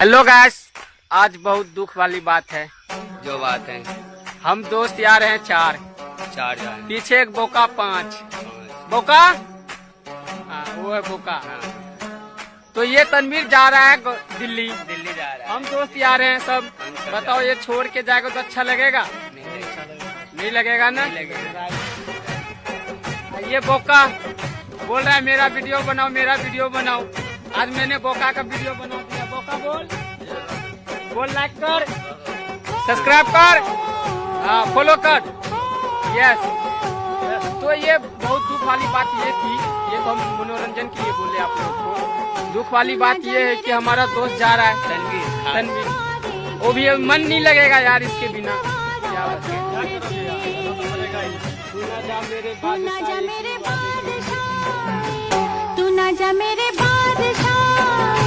Hello guys, आज बहुत दुख वाली बात है। जो बात है, हम दोस्त यार हैं चार जाए पीछे एक बोका 5 बोका। हाँ वो है बोका। तो ये तनवीर जा रहा है दिल्ली जा रहा है। हम दोस्त यार हैं सब। बताओ ये छोड़ के जाएगा तो अच्छा लगेगा? नहीं लगेगा ना। ये बोका बोल रहा है मेरा वीडियो बनाओ, मेरा वीडियो बनाओ। आज मैंने बोका का वीडियो बना दिया। बोका बोल लाइक कर, सब्सक्राइब कर, फॉलो कर। यस। तो ये बहुत दुख वाली बात ये थी, ये तो हम मनोरंजन के लिए बोले आप लोग को। दुख वाली बात ये है कि हमारा दोस्त जा रहा है तनवीर। वो भी मन नहीं लगेगा यार इसके बिना। तू ना जा मेरे बादशाह